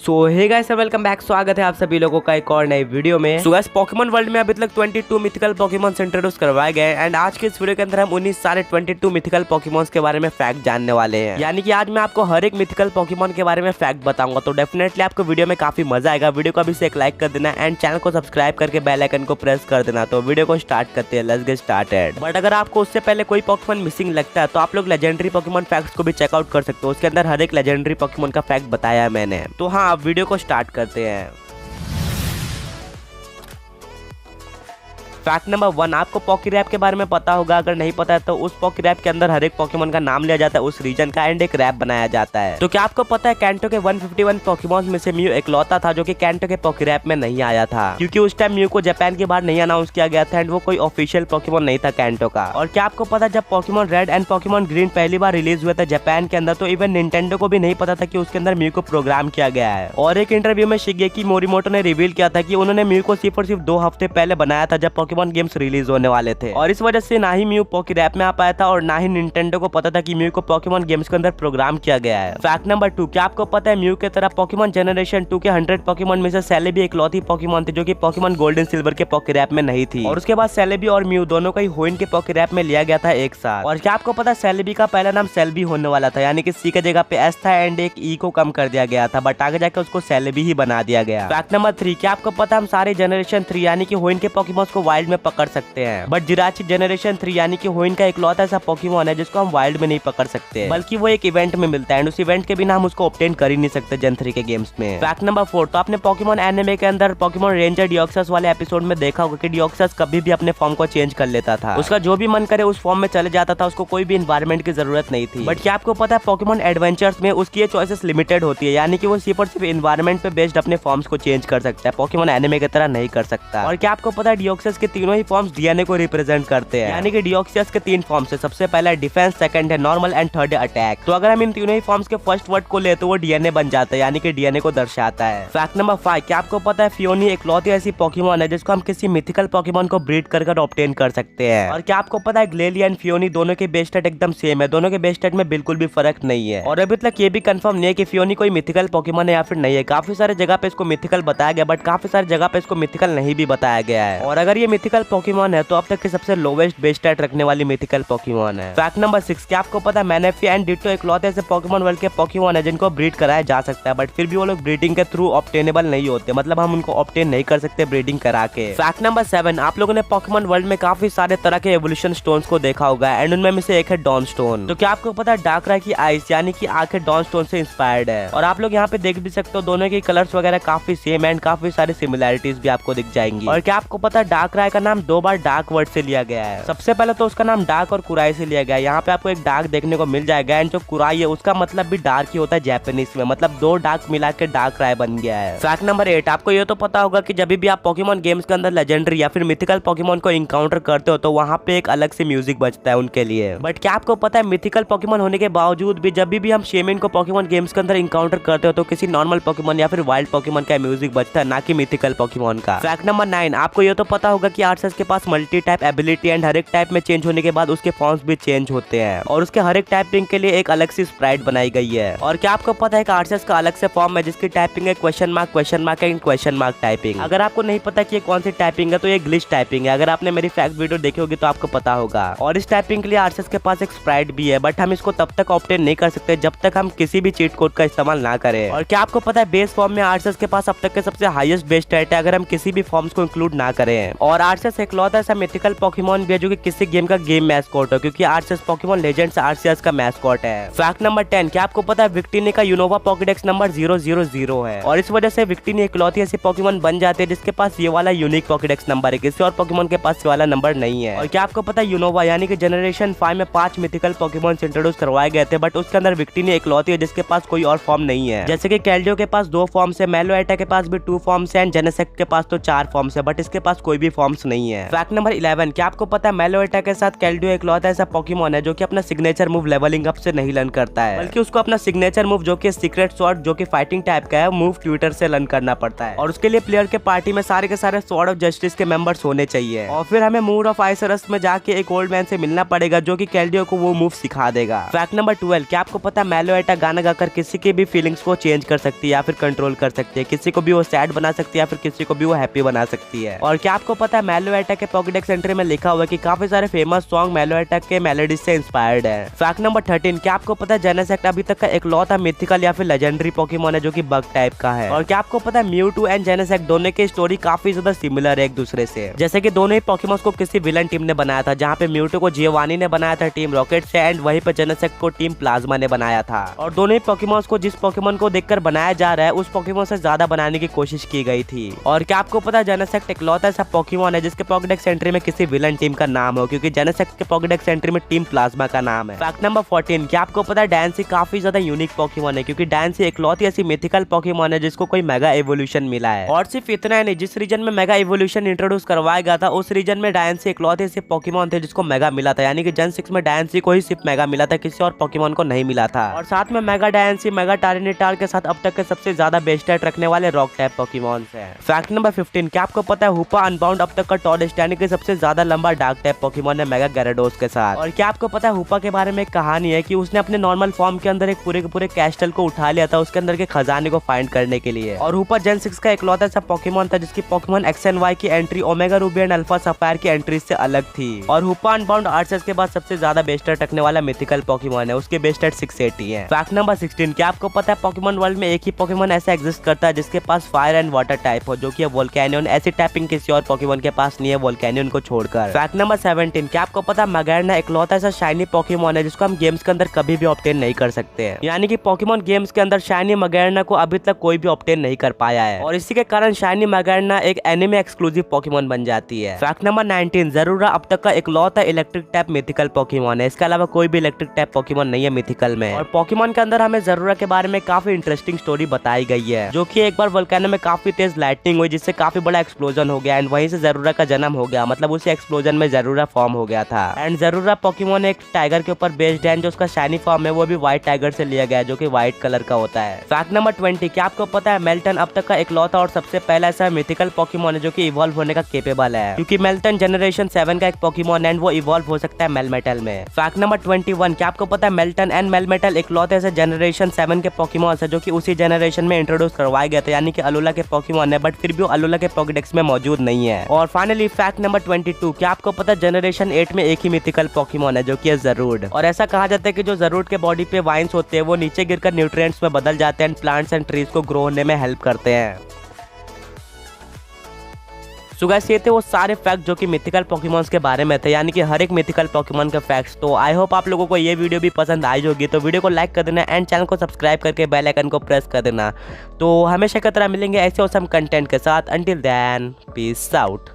सो hey guys welcome back, स्वागत है आप सभी लोगों का एक और नई वीडियो में। सो गाइस पोकेमॉन वर्ल्ड में अभी तक 22 मिथिकल पोकेमॉन्स इंट्रोड्यूस करवाए गए एंड आज के इस वीडियो के अंदर हम 19 सारे 22 मिथिकल पोकेमॉन्स के बारे में फैक्ट जानने वाले हैं। यानी कि आज मैं आपको हर एक मिथिकल पोकेमॉन के बारे में फैक्ट बताऊंगा, तो डेफिनेटली आपको वीडियो में काफी मजा आएगा। वीडियो को अभी से एक लाइक कर देना एंड चैनल को सब्सक्राइब करके बेल आइकन को प्रेस कर देना। तो वीडियो को स्टार्ट करते हैं, लेट्स गेट स्टार्टेड। बट अगर आपको उससे पहले कोई पोकेमॉन मिसिंग लगता है तो आप लोग लेजेंडरी पोकेमॉन फैक्ट्स को भी चेकआउट कर सकते हो। उसके अंदर हर एक लेजेंडरी पोकेमॉन का फैक्ट बताया है मैंने। तो हाँ, आप वीडियो को स्टार्ट करते हैं। फैक्ट नंबर 1, आपको पॉकीरैप के बारे में पता होगा। अगर नहीं पता है तो उस पॉकीरैप के अंदर हर एक पोकेमॉन का नाम लिया जाता है, उस रीजन का, एंड एक रैप बनाया जाता है। तो क्या आपको पता है कैंटो के 151 पोकेमॉन में से म्यू इकलौता था जो कि कैंटो के पॉकीरैप में नहीं आया था, क्योंकि उस टाइम म्यू को जापान के बाहर नहीं अनाउंस किया गया था एंड वो कोई ऑफिशियल पोकेमॉन नहीं था कैंटो का। और क्या आपको पता, जब Pokemon red and Pokemon green पहली बार रिलीज हुए थे जापान के अंदर, तो इवन निंटेंडो को भी नहीं पता था कि उसके अंदर म्यू को प्रोग्राम किया गया है। और एक इंटरव्यू में शिगेकी मोरिमोटो ने रिवील किया था कि उन्होंने म्यू को सिर्फ और सिर्फ 2 हफ्ते पहले बनाया था जब पोकेमॉन गेम्स रिलीज होने वाले थे, और इस वजह से ना ही म्यू पॉकीरैप में आ पाया था और ना ही निंटेंडो को पता था कि म्यू को पोकेमॉन गेम्स के अंदर प्रोग्राम किया गया है। फैक्ट नंबर 2, क्या आपको पता है म्यू के तरह पोकेमॉन जनरेशन 2 के 100 पोकेमॉन में से सेलेबी इकलौती पोकेमॉन थी जो कि पोकेमॉन गोल्डन सिल्वर के पॉकीरैप में नहीं थी, और उसके बाद सेलेबी और म्यू दोनों को ही होइन के पॉकीरैप में लिया गया था एक साथ। और क्या आपको पता है सेलेबी का पहला नाम सेल्बी होने वाला था, यानी कि सी के जगह पे एस था एंड एक ई को कम कर दिया गया था, बट आगे जाकर उसको सेलेबी ही बना दिया गया। फैक्ट नंबर 3, क्या आपको पता हम सारे जनरेशन 3 यानी कि होइन के पोकेमॉन्स को वाइल्ड में पकड़ सकते हैं, बट जिराची जनरेशन 3 यानी कि होइन का इकलौता ऐसा पोकेमॉन है जिसको हम वाइल्ड में नहीं पकड़ सकते, बल्कि वो एक इवेंट में मिलता है एंड उस इवेंट के बिना हम उसको ऑब्टेन कर ही नहीं सकते जन 3 के गेम्स में। फैक्ट नंबर 4, तो आपने पोकेमॉन एनिमे के अंदर पोकेमॉन रेंजर डिओक्सस वाले एपिसोड में देखा होगा कि डिओक्सस कभी भी अपने फॉर्म को चेंज कर लेता था, उसका जो भी मन करे उस फॉर्म में चले जाता था, उसको कोई भी एनवायरनमेंट की जरूरत नहीं थी। बट क्या आपको पता है पोकेमॉन एडवेंचर्स में उसकी ये चॉइसेस लिमिटेड होती है, यानी कि वो सिर्फ और सिर्फ एनवायरनमेंट पे बेस्ड अपने फॉर्म्स को चेंज कर सकता है, पोकेमॉन एनिमे की तरह नहीं कर सकता। और क्या आपको पता है डिओक्सस के तीनों ही फॉर्म्स डीएनए को रिप्रेजेंट करते हैं, यानी कि डिओक्सियस के 3 फॉर्म्स है, सबसे पहला है डिफेंस, सेकंड है नॉर्मल एंड थर्ड है अटैक। तो अगर हम इन तीनों ही फॉर्म्स के फर्स्ट वर्ड को ले तो वो डीएनए बन जाता है, यानी कि डीएनए को दर्शाता है। फैक्ट नंबर 5, क्या आपको पता है फियोनी इकलौती ऐसी पोकेमॉन है जिसको हम किसी मिथिकल पोकेमॉन को ब्रीड कर ऑब्टेन कर सकते हैं। और क्या आपको पता है ग्लेलिया एंड फियोनी दोनों के बेस स्टेट एकदम सेम है, दोनों के बेस स्टेट में बिल्कुल भी फर्क नहीं है। और अभी तक ये भी कंफर्म नहीं है कि फियोनी कोई मिथिकल पोकेमॉन है या फिर नहीं है। काफी सारे जगह पे इसको मिथिकल बताया गया, बट काफी सारी जगह पे इसको मिथिकल नहीं भी बताया गया है। और अगर ये मिथिकल पोकेमॉन है तो अब तक की सबसे लोवेस्ट बेस स्टेट रखने वाली मिथिकल पोकेमॉन है। फैक्ट नंबर 6, क्या आपको पता है मैनेफी एंड डिट्टो इकलौते ऐसे पोकेमॉन वर्ल्ड के पोकेमॉन है जिनको ब्रीड कराया जा सकता है, बट फिर भी वो लोग ब्रीडिंग के थ्रू ऑब्टेनेबल नहीं होते, मतलब हम उनको ऑब्टेन नहीं कर सकते ब्रीडिंग करा के। फैक्ट नंबर 7, आप लोगों ने पोकेमॉन वर्ल्ड में काफी सारे तरह के एवोल्यूशन स्टोन्स को देखा होगा एंड उनमें में से एक है डॉन स्टोन। तो क्या आपको पता है डार्कराय की आइस यानी कि आंखें डॉन स्टोन से इंस्पायर्ड है, और आप लोग यहाँ पे देख भी सकते हो दोनों के कलर्स वगैरह काफी सेम एंड काफी सारी सिमिलैरिटीज भी आपको दिख जाएंगी। और क्या आपको पता है डार्कराय का नाम 2 बार डार्क वर्ड से लिया गया है। सबसे पहले तो उसका नाम डार्क और कुराई से लिया गया है, यहाँ पे आपको एक डार्क देखने को मिल जाएगा एंड जो कुराई है उसका मतलब भी डार्क ही होता है जापानीज में, मतलब 2 डार्क मिला के डार्क राय बन गया है। फैक्ट नंबर 8, आपको ये तो पता होगा कि जब भी आप पोकेमॉन गेम्स के अंदर लेजेंडरी या फिर मिथिकल पोकेमॉन को इनकाउंटर करते हो तो वहाँ पे एक अलग से म्यूजिक बजता है उनके लिए। बट क्या आपको पता है मिथिकल पोकेमॉन होने के बावजूद भी जब भी हम शेमिन को पोकेमॉन गेम्स के अंदर इनकाउंटर करते हो तो किसी नॉर्मल पोकेमॉन या फिर वाइल्ड पोकेमॉन का म्यूजिक बजता है, ना कि मिथिकल पोकेमॉन का। फैक्ट नंबर 9, आपको ये तो पता होगा कि आर्सेस के पास मल्टी टाइप एबिलिटी एंड हर एक टाइप में चेंज होने के बाद उसके फॉर्म्स भी चेंज होते हैं और उसके हर एक टाइपिंग के लिए एक अलग सी स्प्राइट बनाई गई है। और क्या आपको पता है कि आर्सेस का अलग से फॉर्म है जिसकी टाइपिंग है question mark and question mark typing. अगर आपको नहीं पता कि ये कौन सी टाइपिंग है तो ये ग्लिच टाइपिंग है। अगर आपने मेरी फैक्ट वीडियो देखी होगी तो आपको पता होगा। और इस टाइपिंग के लिए आर्सेस के पास एक स्प्राइट भी है, बट हम इसको तब तक ऑब्टेन नहीं कर सकते जब तक हम किसी भी चीट कोड का इस्तेमाल ना करें। और क्या आपको पता है बेस फॉर्म में आर्सेस के पास अब तक के सबसे हाईएस्ट बेस स्टेट है अगर हम किसी भी फॉर्म्स को इंक्लूड ना करें। और आर्सेस इकलौता ऐसा मिथिकल पोकेमॉन भी है जो कि किसी गेम का गेम मैस्कॉट है, क्योंकि आर्सेस पोकेमॉन लेजेंड्स आर्सियस का मैस्कॉट है। फैक्ट नंबर 10, क्या आपको पता है विक्टिनी का यूनोवा पॉकेडेक्स नंबर 000 है, और इस वजह से विक्टिनी इकलौती ऐसी पोकेमॉन बन जाते हैं जिसके पास ये वाला यूनिक पॉकेडेक्स नंबर है, किसी और पोकेमॉन के पास ये वाला नंबर नहीं है। और क्या आपको पता है यूनोवा यानी कि जनरेशन 5 में 5 मिथिकल पोकेमॉन इंट्रोड्यूस करवाए गए थे, बट उसके अंदर विक्टिनी इकलौती है जिसके पास कोई और फॉर्म नहीं है। जैसे कि कैल्डियो के पास 2 फॉर्म्स है, मेलोएटा के पास भी 2 फॉर्म्स है एंड जेनेसेक्ट के पास तो 4 फॉर्म्स है, बट इसके पास कोई भी फॉर्म्स पॉकीमॉन्स नहीं है। फैक्ट नंबर 11, क्या आपको पता है मेलोएटा के साथ केल्डियो इकलौता ऐसा पॉकीमॉन है जो कि अपना सिग्नेचर मूव लेवलिंग अप से नहीं लर्न करता है, बल्कि उसको अपना सिग्नेचर मूव जो कि सीक्रेट स्वॉर्ड जो कि फाइटिंग टाइप का है मूव ट्विटर से लर्न करना पड़ता है। और उसके लिए प्लेयर के पार्टी में सारे के सारे स्वॉर्ड ऑफ जस्टिस के मेंबर्स होने चाहिए। और फिर हमें मूड ऑफ आइसरस में जाके एक ओल्ड मैन से मिलना पड़ेगा जो कि केल्डियो को वो मूव सिखा देगा। फैक्ट नंबर 12, क्या आपको पता है मेलोएटा गाना गाकर किसी की भी फीलिंग्स को चेंज कर सकती है या फिर कंट्रोल कर सकती है, किसी को भी वो सैड बना सकती है या फिर किसी को भी वो हैप्पी बना सकती है। और क्या आपको पता है मेलोएटा के पॉकेडेक्स एंट्री में लिखा हुआ है कि काफी सारे फेमस सॉन्ग मेलोएटा के मेलोडी से इंस्पायर्ड है। फैक्ट नंबर 13, क्या आपको पता है जेनेसेक्ट अभी तक का इकलौता मिथिकल या फिर लेजेंडरी पॉकीमॉन है जो कि बग टाइप का है। और क्या आपको पता है म्यूटू एंड जेनेसेक्ट दोनों की स्टोरी काफी ज्यादा सिमिलर है एक दूसरे से, जैसे कि दोनों ही पॉकीमॉन्स को किसी विलन टीम ने बनाया था, जहाँ पे म्यूटू को जियोवानी ने बनाया था टीम रॉकेट से एंड वहीं पे जेनेसेक्ट को टीम प्लाज्मा ने बनाया था। और दोनों ही पॉकीमॉन्स को जिस पॉकीमॉन को देखकर बनाया जा रहा है उस पॉकीमॉन से ज्यादा बनाने की कोशिश की गई थी। और क्या आपको पता है जेनेसेक्ट इकलौता ऐसा पॉकीमॉन है जिसके पॉकेडेक्स एंट्री में किसी विलन टीम का नाम हो, क्योंकि जेनेसेक्ट के पॉकेडेक्स एंट्री में टीम प्लाज्मा का नाम है। फैक्ट नंबर 14, क्या आपको पता है डायंसी काफी ज्यादा यूनिक पॉकीमॉन है, क्योंकि डायंसी इकलौती ऐसी मिथिकल पॉकीमॉन है जिसको कोई मेगा एवोल्यूशन मिला है। और सिर्फ इतना ही नहीं, जिस रीजन में मेगा एवोल्यूशन इंट्रोड्यूस करवाया गया था उस रीजन में डायंसी इकलौते ऐसे पॉकीमॉन थे जिसको मेगा मिला था, यानी कि जन 6 में डायंसी को ही सिर्फ मेगा मिला था, किसी और पॉकीमॉन को नहीं मिला था। और साथ में मेगा डायंसी मेगा टायरेनिटार के साथ अब तक के सबसे ज्यादा बेस्ट स्टैट रखने वाले रॉक टाइप पॉकीमॉन है। फैक्ट नंबर 15, क्या आपको पता है हुपा अनबाउंड अब तक का टॉलेस्ट यानी कि सबसे ज्यादा लंबा डार्क टाइप पॉकीमॉन है मेगा गैराडोस के साथ। और क्या आपको पता है हुपा के बारे में एक कहानी है कि उसने अपने नॉर्मल फॉर्म के अंदर एक पूरे के पूरे कैस्टल को उठा लिया था उसके अंदर के खजाने को फाइंड करने के लिए। और हुपा जेन 6 का इकलौता ऐसा पॉकीमॉन था जिसकी पॉकीमॉन एक्स एंड वाई की entry omega Ruby and alpha sapphire की एंट्री से अलग थी। और हुपा अनबाउंड आर्चर्स के बाद सबसे ज्यादा बेस्ट स्टैट रखने वाला मिथिकल पॉकीमॉन है, उसके बेस्ट स्टैट 680 है। फैक्ट नंबर 16, क्या आपको पता है पॉकीमॉन वर्ल्ड में एक ही पॉकीमॉन ऐसा एग्जिस्ट करता है जिसके पास फायर एंड वाटर टाइप हो, जो कि वोल्केनियन। ऐसी टाइपिंग किसी और पॉकीमॉन के पास नहीं है वोल्केनियन को छोड़कर। फैक्ट नंबर 17, क्या आपको पता है मैगैरना इकलौता ऐसा शाइनी पॉकीमॉन है जिसको हम गेम्स के अंदर कभी भी ऑब्टेन नहीं कर सकते हैं, यानी कि पॉकीमॉन गेम्स के अंदर शाइनी मैगैरना को अभी तक कोई भी ऑब्टेन नहीं कर पाया है। और इसी के कारण शाइनी मैगैरना एक एनिमे एक्सक्लूसिव पॉकीमॉन बन जाती है। फैक्ट नंबर 19, जरूरा अब तक का इकलौता इलेक्ट्रिक टाइप मिथिकल पॉकीमॉन है, इसके अलावा कोई भी इलेक्ट्रिक टाइप पॉकीमॉन नहीं है मिथिकल में। और पॉकीमॉन के अंदर हमें जरूरा के बारे में काफी इंटरेस्टिंग स्टोरी बताई गई है, जो कि एक बार वोल्केनो में काफी तेज लाइटनिंग हुई जिससे काफी बड़ा एक्सप्लोजन हो गया एंड वहीं से जरूरा का जन्म हो गया, मतलब उसी एक्सप्लोजन में जरूरा फॉर्म हो गया था। एंड जरूरा पॉकीमॉन एक टाइगर के ऊपर बेस्ड है, जो उसका शाइनी फॉर्म है वो भी व्हाइट टाइगर से लिया गया है जो कि व्हाइट कलर का होता है। फैक्ट नंबर 20, क्या आपको पता है मेल्टन अब तक का इकलौता और सबसे पहला ऐसा मिथिकल पॉकीमॉन है जो कि इवॉल्व होने का केपेबल है, क्योंकि मेल्टन जनरेशन 7 का एक पॉकीमॉन एंड वो इवॉल्व हो सकता है मेलमेटल में। फैक्ट नंबर 21, क्या आपको पता है मेल्टन एंड मेलमेटल इकलौते ऐसे जनरेशन 7 के पॉकीमॉन है जो कि उसी जनरेशन में इंट्रोड्यूस करवाए गए थे, यानी कि अलोला के पॉकीमॉन है, बट फिर भी वो अलोला के पॉकेडेक्स में मौजूद नहीं है। और फाइनली फैक्ट नंबर 22, क्या आपको पता है जनरेशन 8 में एक ही मिथिकल पॉकीमॉन है जो कि है जरूड। और ऐसा कहा जाता है कि जो जरूड के बॉडी पे वाइन्स होते हैं वो नीचे गिरकर न्यूट्रिएंट्स में बदल जाते हैं एंड प्लांट्स एंड ट्रीज को ग्रो होने में हेल्प करते हैं। सो गाइस ये थे वो सारे फैक्ट जो कि मिथिकल पॉकीमॉन्स के बारे में थे, यानी कि हर एक मिथिकल पॉकीमॉन के फैक्ट्स। तो आई होप आप लोगों को ये वीडियो भी पसंद आई होगी, तो वीडियो को लाइक कर देना एंड चैनल को सब्सक्राइब करके बेल आइकन को प्रेस कर देना। तो हमेशा की तरह मिलेंगे ऐसे ऑसम कंटेंट के साथ। Until then peace out.